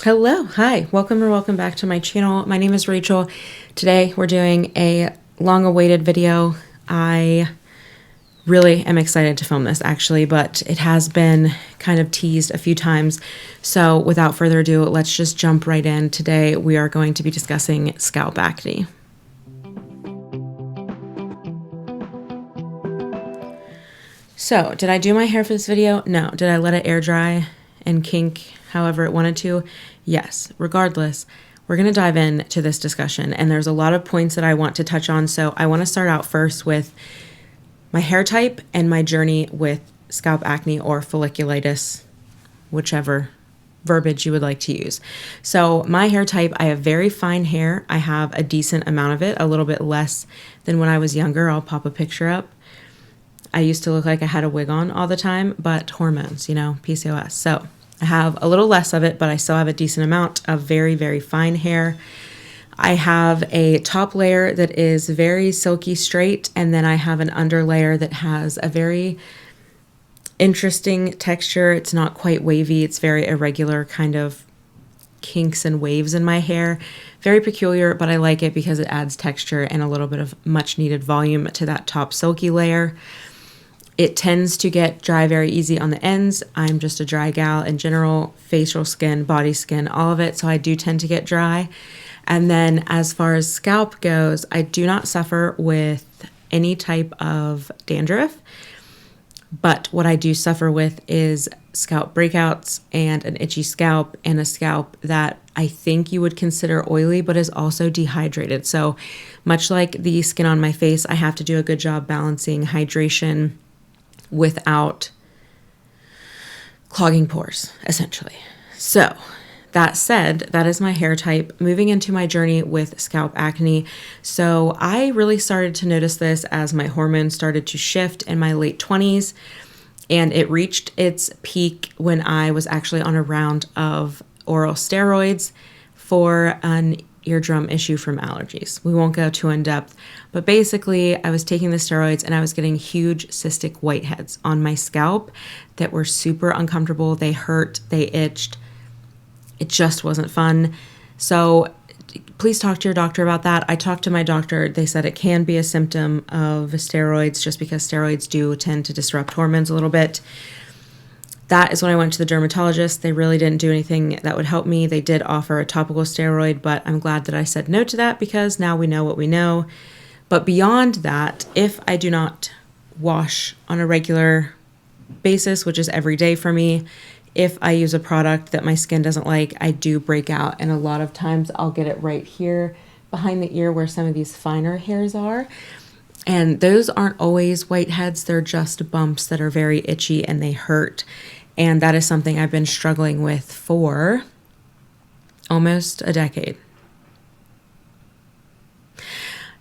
Hello, hi, welcome or welcome back to my channel. My name is Rachel. Today we're doing a long-awaited video. I really am excited to film this actually, but it has been kind of teased a few times. So without further ado, let's just jump right in. Today we are going to be discussing scalp acne. So did I do my hair for this video? No. Did I let it air dry and kink however it wanted to? Yes. Regardless, we're going to dive into this discussion, and there's a lot of points that I want to touch on. So I want to start out first with my hair type and my journey with scalp acne or folliculitis, whichever verbiage you would like to use. So my hair type, I have very fine hair. I have a decent amount of it, a little bit less than when I was younger. I'll pop a picture up. I used to look like I had a wig on all the time, but hormones, PCOS. So I have a little less of it, but I still have a decent amount of very, very fine hair. I have a top layer that is very silky straight, and then I have an under layer that has a very interesting texture. It's not quite wavy. It's very irregular, kind of kinks and waves in my hair. Very peculiar, but I like it because it adds texture and a little bit of much needed volume to that top silky layer. It tends to get dry very easy on the ends. I'm just a dry gal in general, facial skin, body skin, all of it. So I do tend to get dry. And then as far as scalp goes, I do not suffer with any type of dandruff. But what I do suffer with is scalp breakouts and an itchy scalp and a scalp that I think you would consider oily, but is also dehydrated. So much like the skin on my face, I have to do a good job balancing hydration without clogging pores, essentially. So that said, that is my hair type. Moving into my journey with scalp acne. So I really started to notice this as my hormones started to shift in my late 20s, and it reached its peak when I was actually on a round of oral steroids for an eardrum issue from allergies. We won't go too in depth, but basically I was taking the steroids and I was getting huge cystic whiteheads on my scalp that were super uncomfortable. They hurt, they itched. It just wasn't fun. So please talk to your doctor about that. I talked to my doctor. They said it can be a symptom of steroids just because steroids do tend to disrupt hormones a little bit. That is when I went to the dermatologist. They really didn't do anything that would help me. They did offer a topical steroid, but I'm glad that I said no to that because now we know what we know. But beyond that, if I do not wash on a regular basis, which is every day for me, if I use a product that my skin doesn't like, I do break out. And a lot of times I'll get it right here behind the ear where some of these finer hairs are. And those aren't always whiteheads. They're just bumps that are very itchy and they hurt. And that is something I've been struggling with for almost a decade.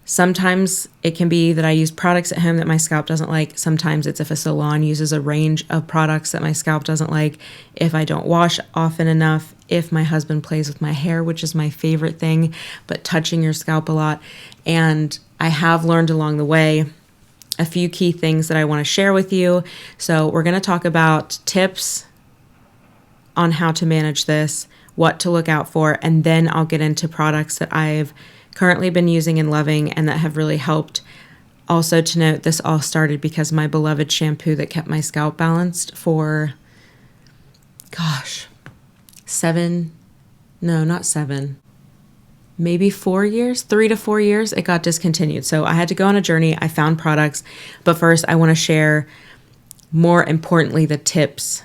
Sometimes it can be that I use products at home that my scalp doesn't like. Sometimes it's if a salon uses a range of products that my scalp doesn't like. If I don't wash often enough. If my husband plays with my hair, which is my favorite thing, but touching your scalp a lot. And I have learned along the way a few key things that I want to share with you. So we're going to talk about tips on how to manage this, what to look out for, and then I'll get into products that I've currently been using and loving and that have really helped. Also to note, this all started because my beloved shampoo that kept my scalp balanced for, maybe 4 years, 3 to 4 years, it got discontinued. So I had to go on a journey. I found products, but first I want to share, more importantly, the tips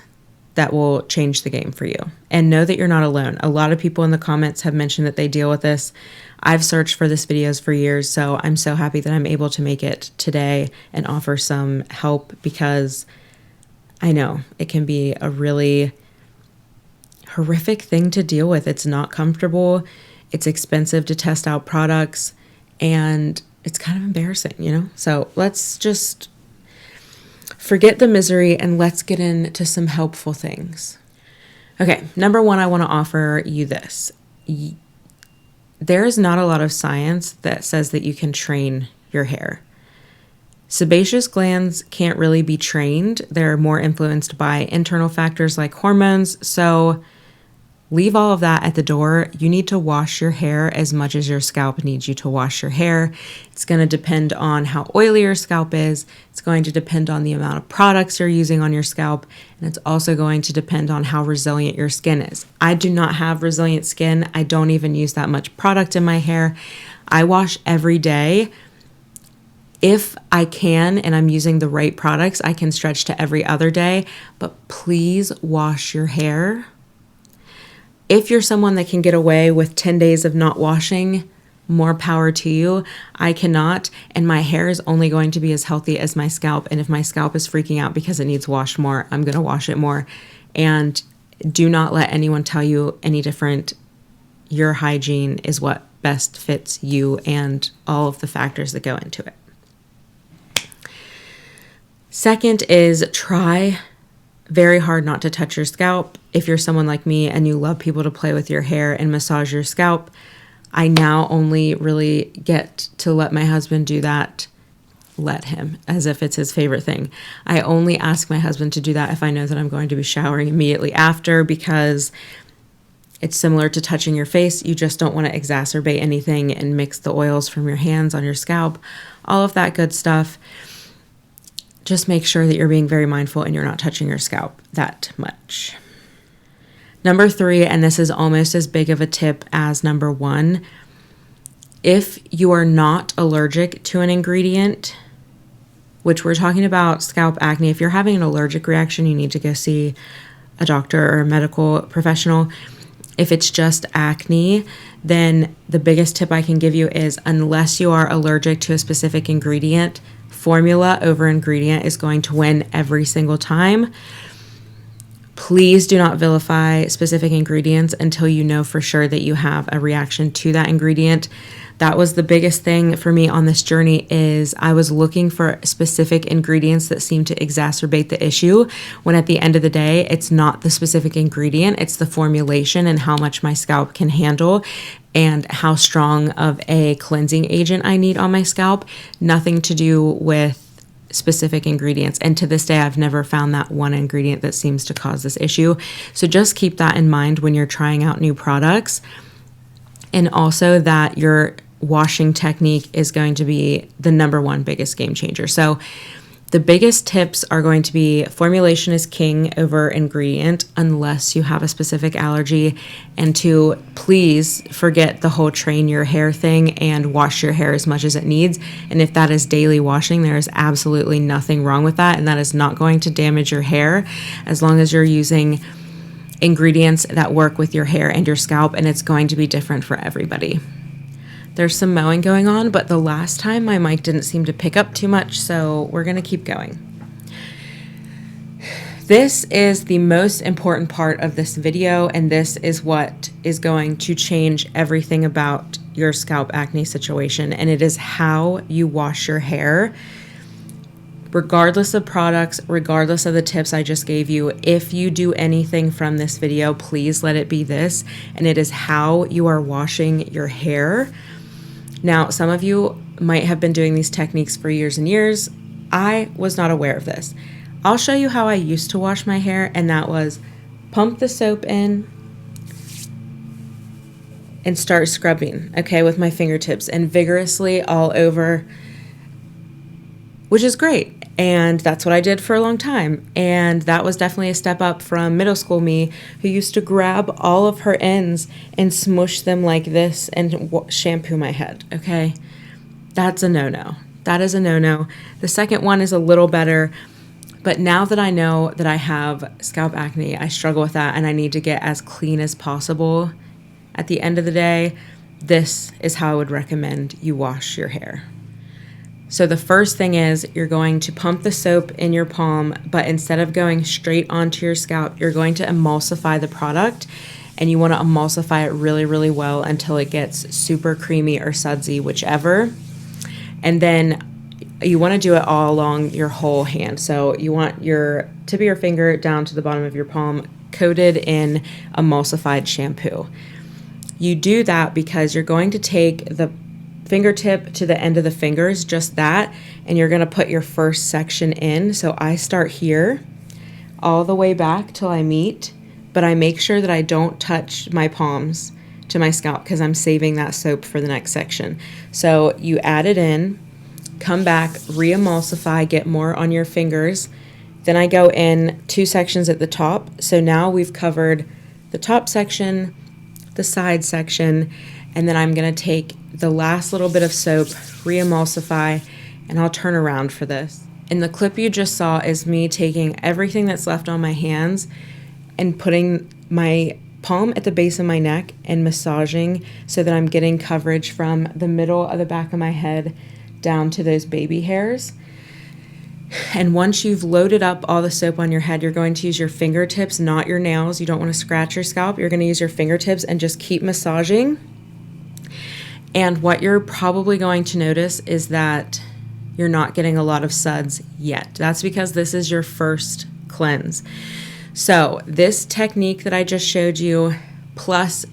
that will change the game for you. And know that you're not alone. A lot of people in the comments have mentioned that they deal with this. I've searched for this videos for years, so I'm so happy that I'm able to make it today and offer some help because I know it can be a really horrific thing to deal with. It's not comfortable. It's expensive to test out products, and it's kind of embarrassing, So let's just forget the misery and let's get into some helpful things. Okay, number one, I want to offer you this. There is not a lot of science that says that you can train your hair. Sebaceous glands can't really be trained. They're more influenced by internal factors like hormones. So Leave all of that at the door. You need to wash your hair as much as your scalp needs you to wash your hair. It's going to depend on how oily your scalp is. It's going to depend on the amount of products you're using on your scalp. And it's also going to depend on how resilient your skin is. I do not have resilient skin. I don't even use that much product in my hair. I wash every day. If I can, and I'm using the right products, I can stretch to every other day. But please wash your hair. If you're someone that can get away with 10 days of not washing, more power to you. I cannot, and my hair is only going to be as healthy as my scalp. And if my scalp is freaking out because it needs washed more, I'm going to wash it more. And do not let anyone tell you any different. Your hygiene is what best fits you and all of the factors that go into it. Second is try very hard not to touch your scalp. If you're someone like me and you love people to play with your hair and massage your scalp, I now only really get to let my husband do that. Let him, as if it's his favorite thing. I only ask my husband to do that if I know that I'm going to be showering immediately after, because it's similar to touching your face. You just don't want to exacerbate anything and mix the oils from your hands on your scalp, all of that good stuff. Just make sure that you're being very mindful and you're not touching your scalp that much. Number 3, and this is almost as big of a tip as number 1, if you are not allergic to an ingredient, which we're talking about scalp acne, if you're having an allergic reaction, you need to go see a doctor or a medical professional. If it's just acne, then the biggest tip I can give you is, unless you are allergic to a specific ingredient, formula over ingredient is going to win every single time. Please do not vilify specific ingredients until you know for sure that you have a reaction to that ingredient. That was the biggest thing for me on this journey, is I was looking for specific ingredients that seemed to exacerbate the issue, when at the end of the day, it's not the specific ingredient, it's the formulation and how much my scalp can handle and how strong of a cleansing agent I need on my scalp. Nothing to do with specific ingredients. And to this day, I've never found that one ingredient that seems to cause this issue. So just keep that in mind when you're trying out new products. And also that your washing technique is going to be the number one biggest game changer. So the biggest tips are going to be formulation is king over ingredient, unless you have a specific allergy. And 2, please forget the whole train your hair thing and wash your hair as much as it needs. And if that is daily washing, there is absolutely nothing wrong with that. And that is not going to damage your hair as long as you're using ingredients that work with your hair and your scalp. And it's going to be different for everybody. There's some mowing going on, but the last time my mic didn't seem to pick up too much, so we're going to keep going. This is the most important part of this video, and this is what is going to change everything about your scalp acne situation, and it is how you wash your hair. Regardless of products, regardless of the tips I just gave you, if you do anything from this video, please let it be this, and it is how you are washing your hair. Now, some of you might have been doing these techniques for years and years. I was not aware of this. I'll show you how I used to wash my hair, and that was pump the soap in and start scrubbing, okay, with my fingertips and vigorously all over, which is great. And that's what I did for a long time. And that was definitely a step up from middle school me, who used to grab all of her ends and smush them like this and shampoo my head, okay? That's a no-no. That is a no-no. The second one is a little better, but now that I know that I have scalp acne, I struggle with that and I need to get as clean as possible. At the end of the day, this is how I would recommend you wash your hair. So the first thing is you're going to pump the soap in your palm, but instead of going straight onto your scalp, you're going to emulsify the product, and you want to emulsify it really, really well until it gets super creamy or sudsy, whichever. And then you want to do it all along your whole hand. So you want your tip of your finger down to the bottom of your palm coated in emulsified shampoo. You do that because you're going to take the fingertip to the end of the fingers, just that, and you're going to put your first section in. So I start here all the way back till I meet but I make sure that I don't touch my palms to my scalp because I'm saving that soap for the next section. So you add it in, come back, re-emulsify, get more on your fingers. Then I go in 2 sections at the top. So now we've covered the top section, the side section, and then I'm going to take the last little bit of soap, re-emulsify, and I'll turn around for this. And the clip you just saw is me taking everything that's left on my hands and putting my palm at the base of my neck and massaging so that I'm getting coverage from the middle of the back of my head down to those baby hairs. And once you've loaded up all the soap on your head, you're going to use your fingertips, not your nails. You don't want to scratch your scalp. You're going to use your fingertips and just keep massaging. And what you're probably going to notice is that you're not getting a lot of suds yet. That's because this is your first cleanse. So this technique that I just showed you, plus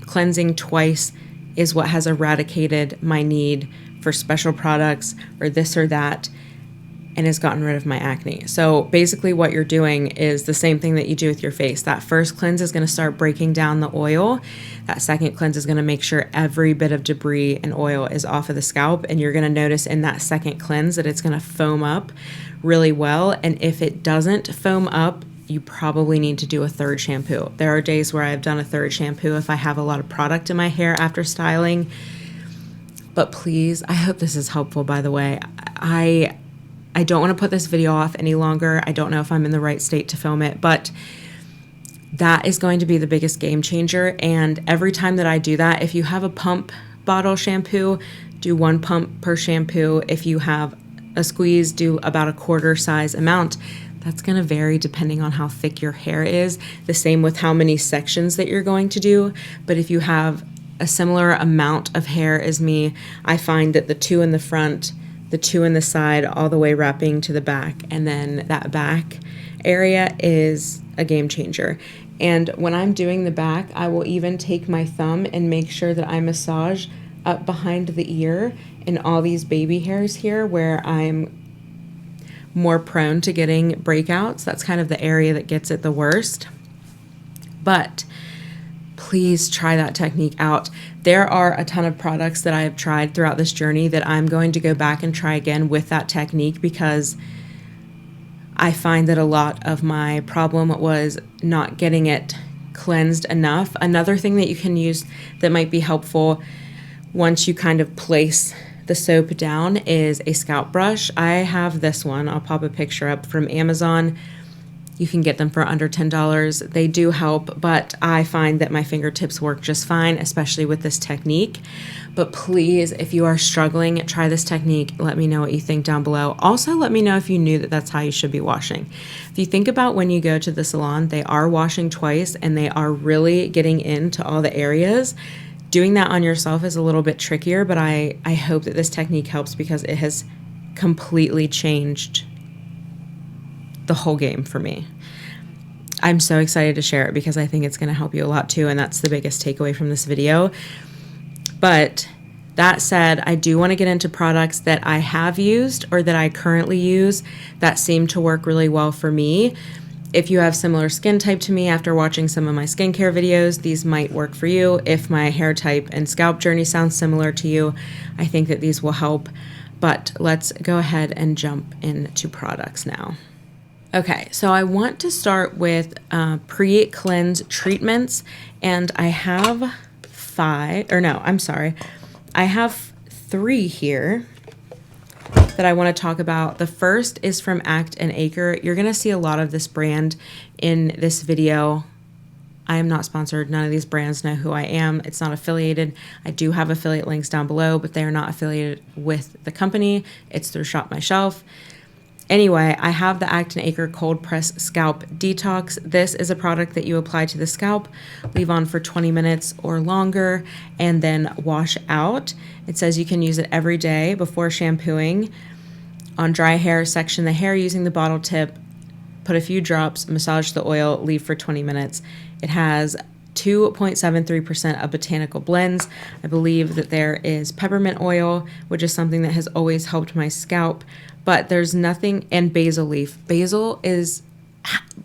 cleansing twice, is what has eradicated my need for special products or this or that, and has gotten rid of my acne. So basically what you're doing is the same thing that you do with your face. That first cleanse is going to start breaking down the oil. That second cleanse is going to make sure every bit of debris and oil is off of the scalp. And you're going to notice in that second cleanse that it's going to foam up really well. And if it doesn't foam up, you probably need to do a third shampoo. There are days where I've done a third shampoo if I have a lot of product in my hair after styling. But please, I hope this is helpful, by the way. I don't want to put this video off any longer. I don't know if I'm in the right state to film it, but that is going to be the biggest game changer. And every time that I do that, if you have a pump bottle shampoo, do 1 pump per shampoo. If you have a squeeze, do about a quarter size amount. That's going to vary depending on how thick your hair is. The same with how many sections that you're going to do. But if you have a similar amount of hair as me, I find that the 2 in the front, the 2 in the side, all the way wrapping to the back, and then that back area is a game changer. And when I'm doing the back, I will even take my thumb and make sure that I massage up behind the ear and all these baby hairs here where I'm more prone to getting breakouts. That's kind of the area that gets it the worst. But please try that technique out. There are a ton of products that I have tried throughout this journey that I'm going to go back and try again with that technique, because I find that a lot of my problem was not getting it cleansed enough. Another thing that you can use that might be helpful once you kind of place the soap down is a scalp brush. I have this one. I'll pop a picture up from Amazon. You can get them for under $10. They do help, but I find that my fingertips work just fine, especially with this technique. But please, if you are struggling, try this technique. Let me know what you think down below. Also, let me know if you knew that that's how you should be washing. If you think about when you go to the salon, they are washing twice and they are really getting into all the areas. Doing that on yourself is a little bit trickier, but I hope that this technique helps, because it has completely changed the whole game for me. I'm so excited to share it because I think it's going to help you a lot too, and that's the biggest takeaway from this video. But that said, I do want to get into products that I have used or that I currently use that seem to work really well for me. If you have similar skin type to me after watching some of my skincare videos, these might work for you. If my hair type and scalp journey sounds similar to you, I think that these will help. But let's go ahead and jump into products now. Okay, so I want to start with pre-cleanse treatments, and I have I have 3 here that I want to talk about. The first is from Aghh and Acre. You're going to see a lot of this brand in this video. I am not sponsored. None of these brands know who I am. It's not affiliated. I do have affiliate links down below, but they are not affiliated with the company. It's through Shop My Shelf. Anyway, I have the Aghh and Acre Cold Press Scalp Detox. This is a product that you apply to the scalp, leave on for 20 minutes or longer, and then wash out. It says you can use it every day before shampooing. On dry hair, section the hair using the bottle tip, put a few drops, massage the oil, leave for 20 minutes. It has 2.73% of botanical blends. I believe that there is peppermint oil, which is something that has always helped my scalp, but there's nothing, and basil leaf. Basil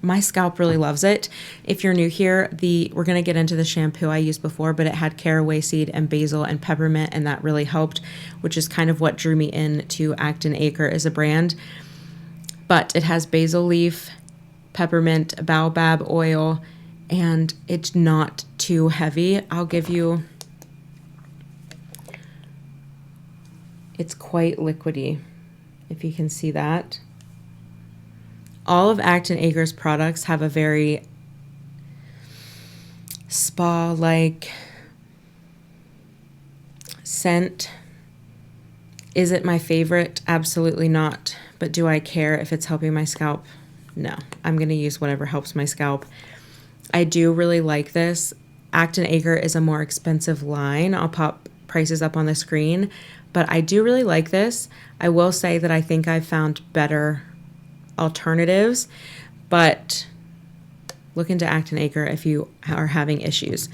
my scalp really loves it. If you're new here, we're going to get into the shampoo I used before, but it had caraway seed and basil and peppermint, and that really helped, which is kind of what drew me in to Acre as a brand. But it has basil leaf, peppermint, baobab oil, and it's not too heavy. I'll give you, it's quite liquidy, if you can see that. All of Acre's products have a very spa-like scent. Is it my favorite? Absolutely not. But do I care if it's helping my scalp? No. I'm going to use whatever helps my scalp. I do really like this. Acre is a more expensive line. I'll pop prices up on the screen, but I do really like this. I will say that I think I've found better alternatives, but look into Acre if you are having issues.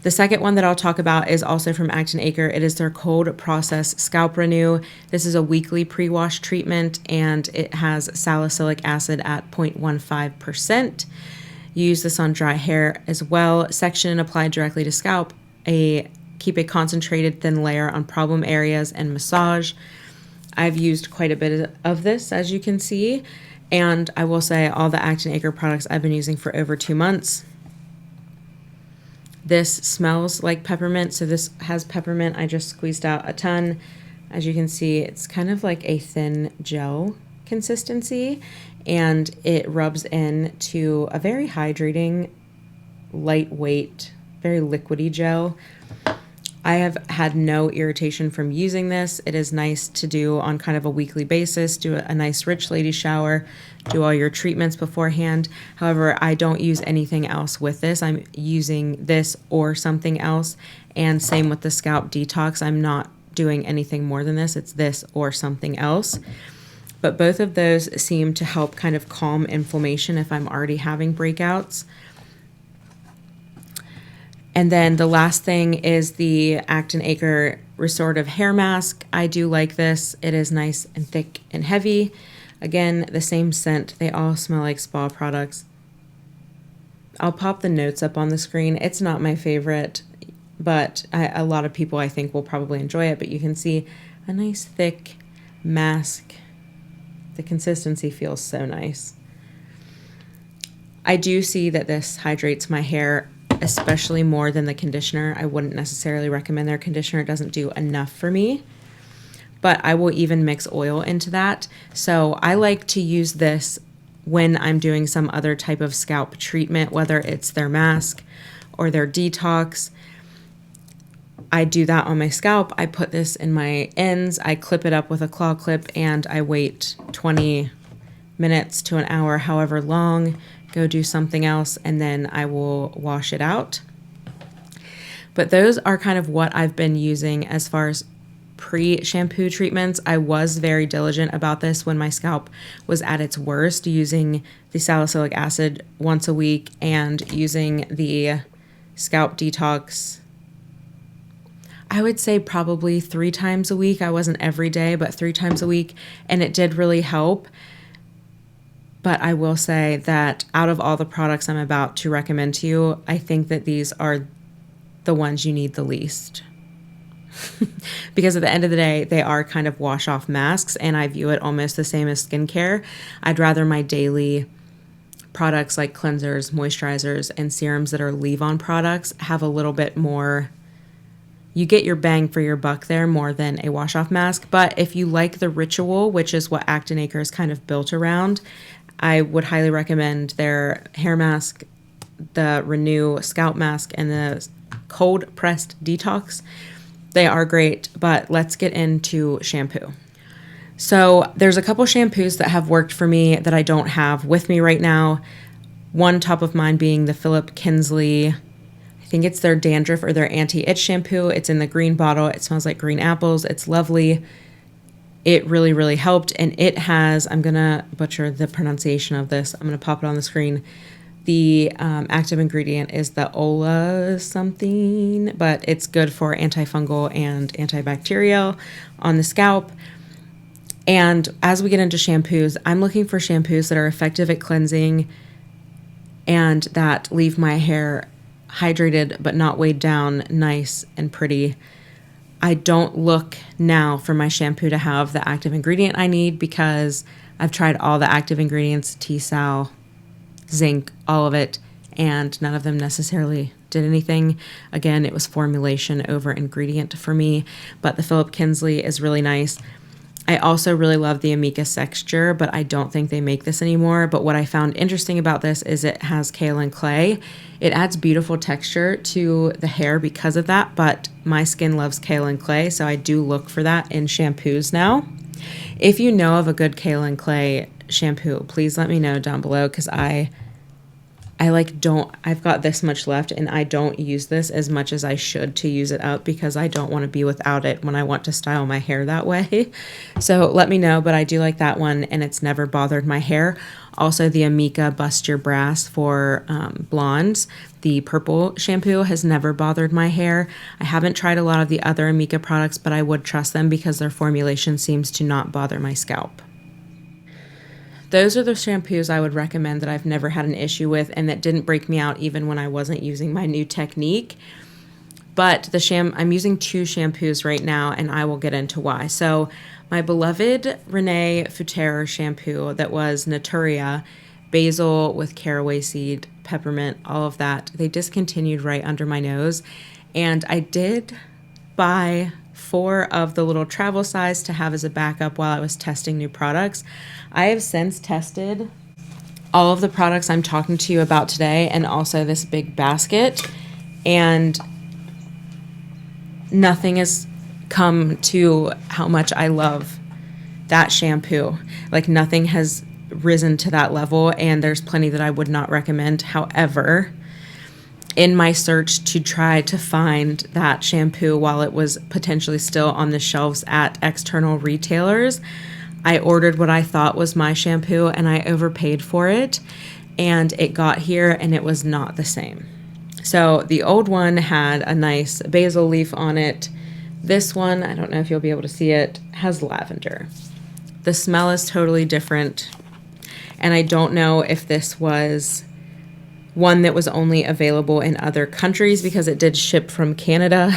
The second one that I'll talk about is also from Acre. It is their cold process scalp renew. This is a weekly pre-wash treatment, and it has salicylic acid at 0.15%. You use this on dry hair as well. Section and apply directly to scalp. Keep a concentrated thin layer on problem areas and massage. I've used quite a bit of this, as you can see, and I will say all the Acre products I've been using for over 2 months. This smells like peppermint, so this has peppermint. I just squeezed out a ton. As you can see, it's kind of like a thin gel consistency, and it rubs into a very hydrating, lightweight, very liquidy gel. I have had no irritation from using this. It is nice to do on kind of a weekly basis. Do a nice rich lady shower, do all your treatments beforehand. However, I don't use anything else with this. I'm using this or something else. And same with the scalp detox. I'm not doing anything more than this. It's this or something else. But both of those seem to help kind of calm inflammation if I'm already having breakouts. And then the last thing is the Acre Restorative Hair Mask. I do like this. It is nice and thick and heavy. Again, the same scent. They all smell like spa products. I'll pop the notes up on the screen. It's not my favorite, but a lot of people I think will probably enjoy it. But you can see a nice thick mask. The consistency feels so nice. I do see that this hydrates my hair, especially more than the conditioner. I wouldn't necessarily recommend their conditioner. It doesn't do enough for me, but I will even mix oil into that. So I like to use this when I'm doing some other type of scalp treatment, whether it's their mask or their detox. I do that on my scalp. I put this in my ends. I clip it up with a claw clip, and I wait 20 minutes to an hour, however long, go do something else, and then I will wash it out. But those are kind of what I've been using as far as pre-shampoo treatments. I was very diligent about this when my scalp was at its worst, using the salicylic acid once a week and using the scalp detox, I would say probably 3 times a week. I wasn't every day, but 3 times a week, and it did really help. But I will say that out of all the products I'm about to recommend to you, I think that these are the ones you need the least. Because at the end of the day, they are kind of wash-off masks, and I view it almost the same as skincare. I'd rather my daily products like cleansers, moisturizers, and serums that are leave-on products have a little bit more. You get your bang for your buck there more than a wash-off mask. But if you like the ritual, which is what Acre is kind of built around, I would highly recommend their hair mask, the Renew scalp mask, and the cold pressed detox. They are great, but let's get into shampoo. So there's a couple shampoos that have worked for me that I don't have with me right now. One top of mind being the Philip Kinsley, I think it's their dandruff or their anti-itch shampoo. It's in the green bottle. It smells like green apples. It's lovely. It really, really helped. And it has, I'm going to butcher the pronunciation of this. I'm going to pop it on the screen. The active ingredient is the Ola something, but it's good for antifungal and antibacterial on the scalp. And as we get into shampoos, I'm looking for shampoos that are effective at cleansing and that leave my hair hydrated but not weighed down, nice and pretty. I don't look now for my shampoo to have the active ingredient I need because I've tried all the active ingredients, T-Sal, zinc, all of it, and none of them necessarily did anything. Again, it was formulation over ingredient for me, but the Philip Kinsley is really nice. I also really love the Amika Sexture, but I don't think they make this anymore. But what I found interesting about this is it has kaolin clay. It adds beautiful texture to the hair because of that, but my skin loves kaolin clay, so I do look for that in shampoos now. If you know of a good kaolin clay shampoo, please let me know down below, because I've got this much left and I don't use this as much as I should to use it up because I don't want to be without it when I want to style my hair that way. So let me know, but I do like that one and it's never bothered my hair. Also the Amika Bust Your Brass for blondes. The purple shampoo has never bothered my hair. I haven't tried a lot of the other Amika products, but I would trust them because their formulation seems to not bother my scalp. Those are the shampoos I would recommend that I've never had an issue with and that didn't break me out even when I wasn't using my new technique. But I'm using 2 shampoos right now and I will get into why. So my beloved Renee Futerra shampoo that was Naturia, basil with caraway seed, peppermint, all of that, they discontinued right under my nose. And I did buy 4 of the little travel size to have as a backup while I was testing new products. I have since tested all of the products I'm talking to you about today and also this big basket, and nothing has come to how much I love that shampoo. Like nothing has risen to that level, and there's plenty that I would not recommend. However, in my search to try to find that shampoo while it was potentially still on the shelves at external retailers, I ordered what I thought was my shampoo and I overpaid for it, and it got here and it was not the same. So the old one had a nice basil leaf on it. This one, I don't know if you'll be able to see it, has lavender. The smell is totally different, and I don't know if this was one that was only available in other countries because it did ship from Canada.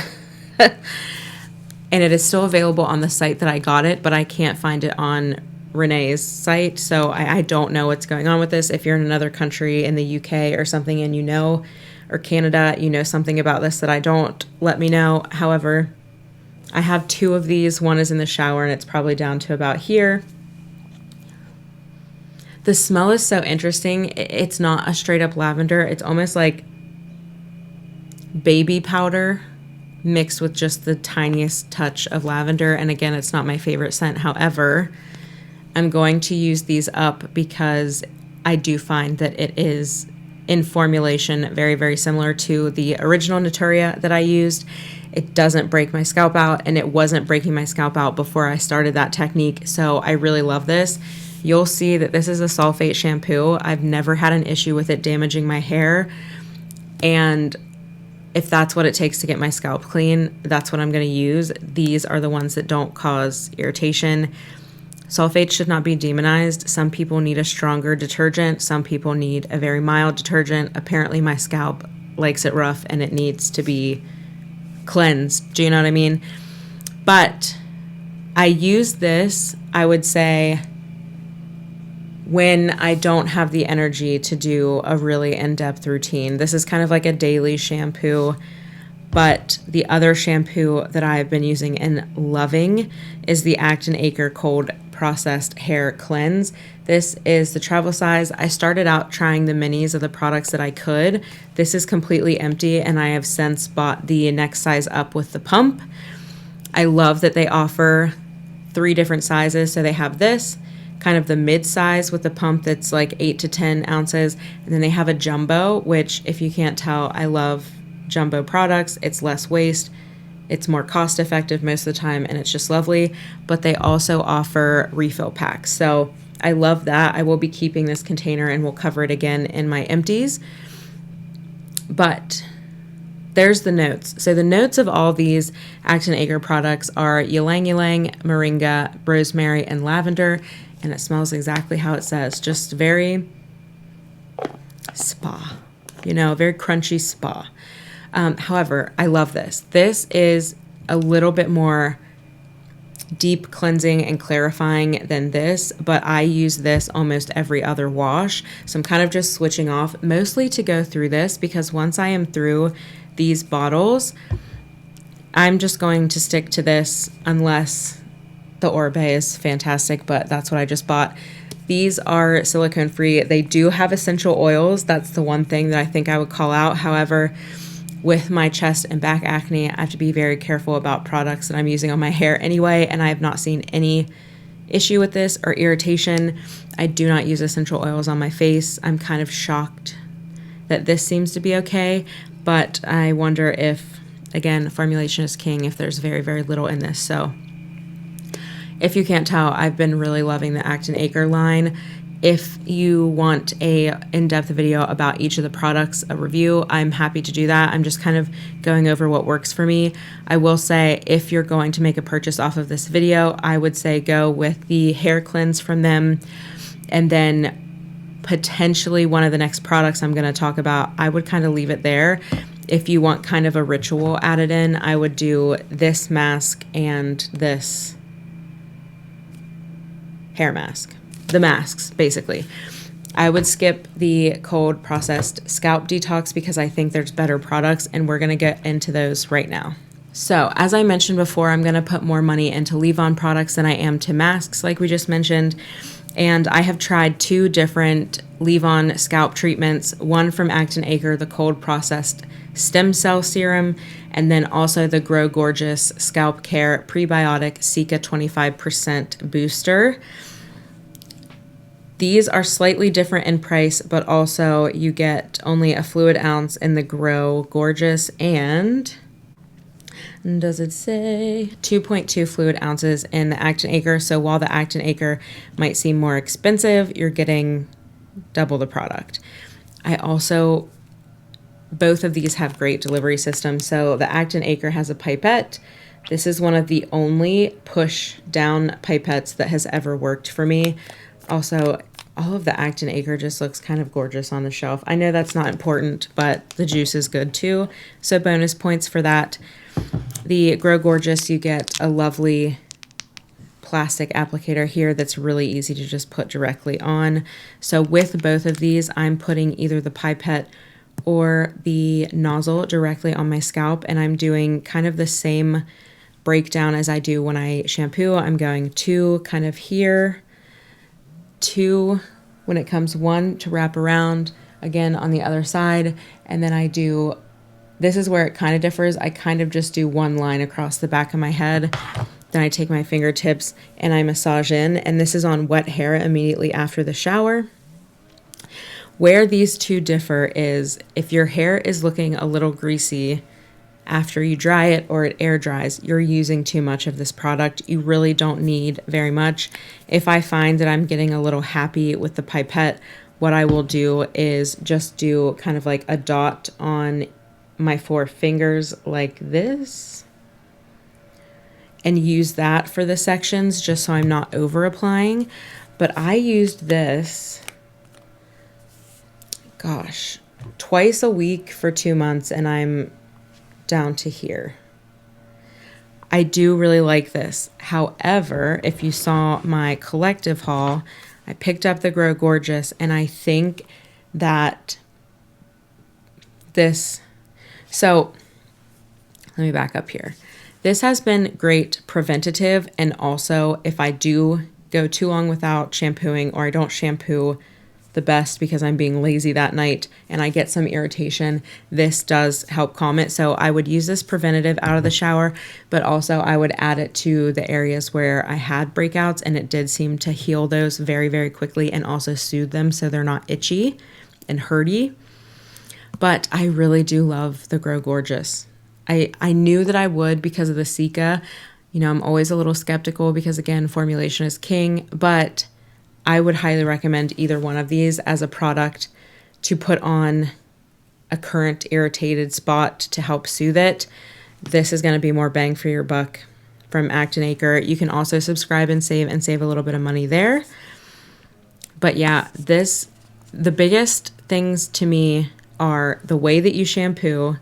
And it is still available on the site that I got it, but I can't find it on Renee's site. So I don't know what's going on with this. If you're in another country in the UK or something and or Canada, you know something about this that I don't, let me know. However, I have 2 of these. One is in the shower and it's probably down to about here. The smell is so interesting. It's not a straight up lavender. It's almost like baby powder mixed with just the tiniest touch of lavender. And again, it's not my favorite scent. However, I'm going to use these up because I do find that it is in formulation very, very similar to the original Naturia that I used. It doesn't break my scalp out, and it wasn't breaking my scalp out before I started that technique. So I really love this. You'll see that this is a sulfate shampoo. I've never had an issue with it damaging my hair. And if that's what it takes to get my scalp clean, that's what I'm going to use. These are the ones that don't cause irritation. Sulfate should not be demonized. Some people need a stronger detergent. Some people need a very mild detergent. Apparently my scalp likes it rough and it needs to be cleansed. Do you know what I mean? But I use this, I would say, when I don't have the energy to do a really in-depth routine. This is kind of like a daily shampoo, but the other shampoo that I've been using and loving is the Acre Cold Processed Hair Cleanse. This is the travel size. I started out trying the minis of the products that I could. This is completely empty, and I have since bought the next size up with the pump. I love that they offer 3 different sizes. So they have this, kind of the mid-size with the pump that's like 8 to 10 ounces. And then they have a jumbo, which if you can't tell, I love jumbo products. It's less waste. It's more cost effective most of the time, and it's just lovely. But they also offer refill packs. So I love that. I will be keeping this container and we'll cover it again in my empties. But there's the notes. So the notes of all these Acne Acre products are ylang ylang, moringa, rosemary, and lavender. And it smells exactly how it says. Just very spa, you know, very crunchy spa. However, I love this. This is a little bit more deep cleansing and clarifying than this, but I use this almost every other wash. So I'm kind of just switching off mostly to go through this, because once I am through these bottles, I'm just going to stick to this unless the Orbe is fantastic, but that's what I just bought. These are silicone free. They do have essential oils. That's the one thing that I think I would call out. However, with my chest and back acne, I have to be very careful about products that I'm using on my hair anyway, and I have not seen any issue with this or irritation. I do not use essential oils on my face. I'm kind of shocked that this seems to be okay, but I wonder if, again, formulation is king, if there's very, very little in this. So if you can't tell, I've been really loving the Acne Acre line. If you want a in-depth video about each of the products, a review, I'm happy to do that. I'm just kind of going over what works for me. I will say, if you're going to make a purchase off of this video, I would say go with the hair cleanse from them, and then potentially one of the next products I'm going to talk about, I would kind of leave it there. If you want kind of a ritual added in, I would do this mask and this hair mask. The masks, basically. I would skip the cold processed scalp detox because I think there's better products, and we're going to get into those right now. So as I mentioned before, I'm going to put more money into leave-on products than I am to masks, like we just mentioned. And I have tried 2 different leave-on scalp treatments, one from Acne Acre, the cold processed stem cell serum, and then also the Grow Gorgeous Scalp Care Prebiotic Cica 25% booster. These are slightly different in price, but also you get only a fluid ounce in the Grow Gorgeous, and does it say 2.2 fluid ounces in the Acne Acre. So while the Acne Acre might seem more expensive, you're getting double the product. Both of these have great delivery systems. So the Acne Acre has a pipette. This is one of the only push down pipettes that has ever worked for me. Also, all of the Acne Acre just looks kind of gorgeous on the shelf. I know that's not important, but the juice is good too. So bonus points for that. The Grow Gorgeous, you get a lovely plastic applicator here that's really easy to just put directly on. So with both of these, I'm putting either the pipette or the nozzle directly on my scalp, and I'm doing kind of the same breakdown as I do when I shampoo. I'm going 2 kind of here, 2 when it comes 1 to wrap around, again on the other side, and then I do, this is where it kind of differs, I kind of just do 1 line across the back of my head, then I take my fingertips and I massage in, and this is on wet hair immediately after the shower. Where these 2 differ is if your hair is looking a little greasy after you dry it or it air dries, you're using too much of this product. You really don't need very much. If I find that I'm getting a little happy with the pipette, what I will do is just do kind of like a dot on my 4 fingers like this, and use that for the sections just so I'm not over applying. But I used this, gosh, twice a week for 2 months, and I'm down to here. I do really like this. However, if you saw my collective haul, I picked up the Grow Gorgeous, and I think that this, so let me back up here. This has been great preventative, and also if I do go too long without shampooing, or I don't shampoo the best because I'm being lazy that night and I get some irritation, this does help calm it. So I would use this preventative out of the shower, but also I would add it to the areas where I had breakouts, and it did seem to heal those very, very quickly and also soothe them so they're not itchy and hurty. But I really do love the Grow Gorgeous. I knew that I would because of the Cica. You know, I'm always a little skeptical because, again, formulation is king, but I would highly recommend either one of these as a product to put on a current irritated spot to help soothe it, this is going to be more bang for your buck from Acre. You can also subscribe and save a little bit of money there. But yeah, the biggest things to me are the way that you shampoo,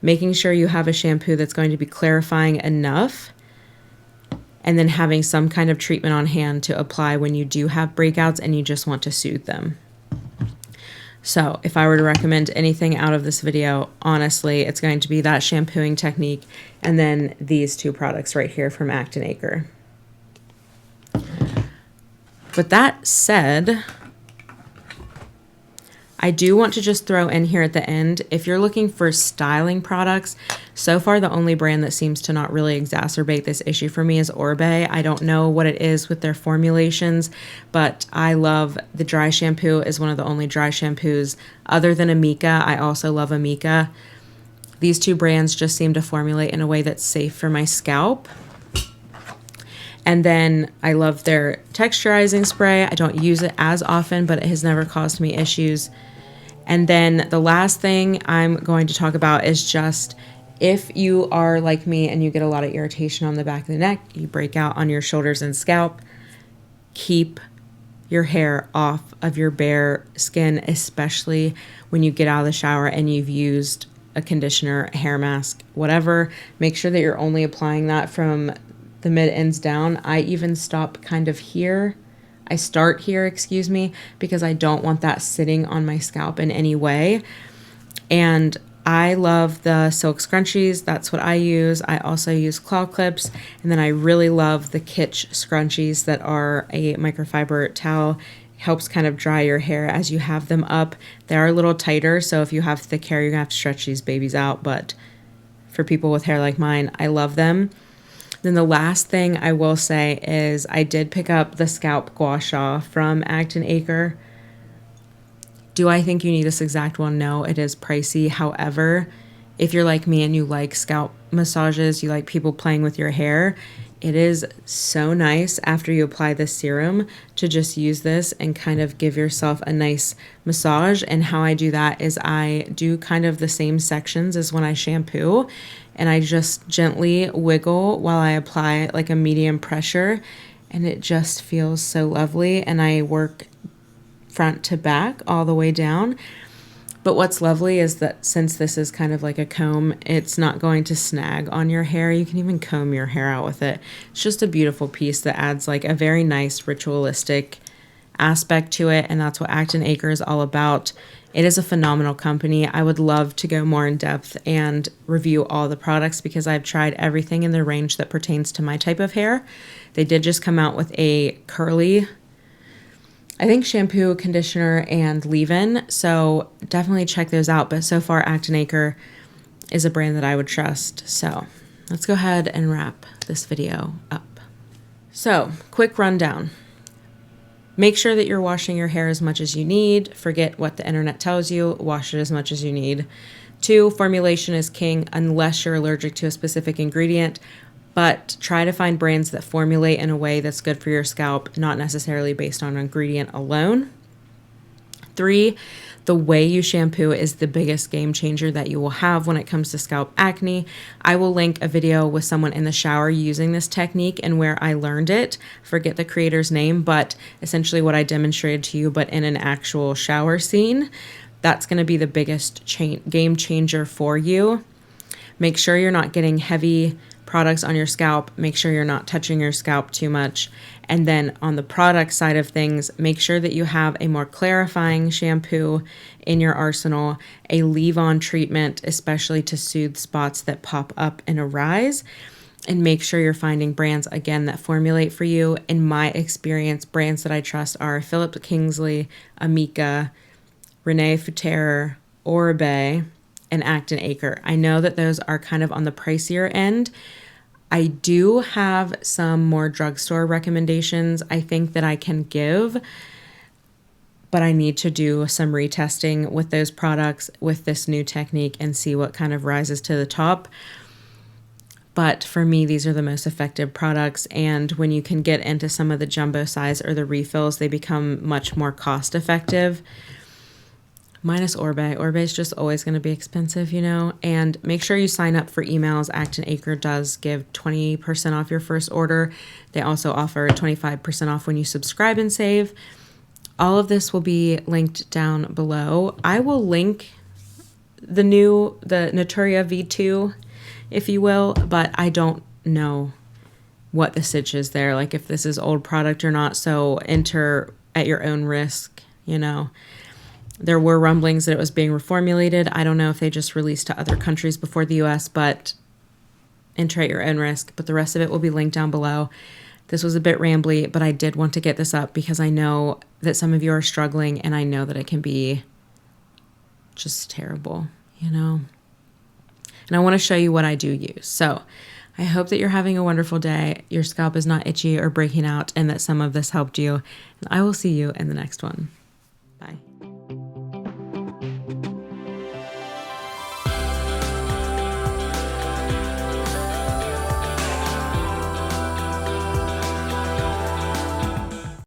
making sure you have a shampoo that's going to be clarifying enough, and then having some kind of treatment on hand to apply when you do have breakouts and you just want to soothe them. So if I were to recommend anything out of this video, honestly, it's going to be that shampooing technique and then these two products right here from Acre. With that said, I do want to just throw in here at the end, if you're looking for styling products, so far the only brand that seems to not really exacerbate this issue for me is Oribe. I don't know what it is with their formulations, but I love the dry shampoo. Is one of the only dry shampoos other than Amika. I also love Amika. These two brands just seem to formulate in a way that's safe for my scalp. And then I love their texturizing spray. I don't use it as often, but it has never caused me issues. And then the last thing I'm going to talk about is just if you are like me and you get a lot of irritation on the back of the neck, you break out on your shoulders and scalp, keep your hair off of your bare skin, especially when you get out of the shower and you've used a conditioner, a hair mask, whatever. Make sure that you're only applying that from the mid ends down. I even stop kind of here. I start here, excuse me, because I don't want that sitting on my scalp in any way. And I love the silk scrunchies. That's what I use. I also use claw clips. And then I really love the Kitsch scrunchies that are a microfiber towel. Helps kind of dry your hair as you have them up. They are a little tighter, so if you have thick hair, you're gonna have to stretch these babies out. But for people with hair like mine, I love them. Then the last thing I will say is I did pick up the Scalp Gua Sha from Acre. Do I think you need this exact one? No, it is pricey. However, if you're like me and you like scalp massages, you like people playing with your hair, it is so nice after you apply this serum to just use this and kind of give yourself a nice massage. And how I do that is I do kind of the same sections as when I shampoo, and I just gently wiggle while I apply like a medium pressure, and it just feels so lovely. And I work front to back all the way down. But what's lovely is that since this is kind of like a comb, it's not going to snag on your hair. You can even comb your hair out with it. It's just a beautiful piece that adds like a very nice ritualistic aspect to it, and that's what Acre is all about. It is a phenomenal company. I would love to go more in depth and review all the products because I've tried everything in their range that pertains to my type of hair. They did just come out with a curly, I think, shampoo, conditioner, and leave-in, so definitely check those out. But so far, Acre is a brand that I would trust. So let's go ahead and wrap this video up. So, quick rundown. Make sure that you're washing your hair as much as you need. Forget what the internet tells you. Wash it as much as you need. 2, formulation is king unless you're allergic to a specific ingredient. But try to find brands that formulate in a way that's good for your scalp, not necessarily based on an ingredient alone. 3, the way you shampoo is the biggest game changer that you will have when it comes to scalp acne. I will link a video with someone in the shower using this technique and where I learned it. Forget the creator's name, but essentially what I demonstrated to you, but in an actual shower scene. That's going to be the biggest game changer for you. Make sure you're not getting heavy products on your scalp. Make sure you're not touching your scalp too much. And then on the product side of things, make sure that you have a more clarifying shampoo in your arsenal, a leave-on treatment, especially to soothe spots that pop up and arise. And make sure you're finding brands, again, that formulate for you. In my experience, brands that I trust are Philip Kingsley, Amika, Renee Futer, Oribe, and Acre. I know that those are kind of on the pricier end. I do have some more drugstore recommendations I think that I can give, but I need to do some retesting with those products with this new technique and see what kind of rises to the top. But for me, these are the most effective products, and when you can get into some of the jumbo size or the refills, they become much more cost effective. minus Orbe. Orbe is just always going to be expensive, you know, and make sure you sign up for emails. Acre does give 20% off your first order. They also offer 25% off when you subscribe and save. All of this will be linked down below. I will link the Naturia V2, if you will, but I don't know what the stitch is there, like if this is old product or not, so enter at your own risk, you know. There were rumblings that it was being reformulated. I don't know if they just released to other countries before the US, but enter at your own risk. But the rest of it will be linked down below. This was a bit rambly, but I did want to get this up because I know that some of you are struggling, and I know that it can be just terrible, you know. And I want to show you what I do use. So I hope that you're having a wonderful day, your scalp is not itchy or breaking out, and that some of this helped you. And I will see you in the next one.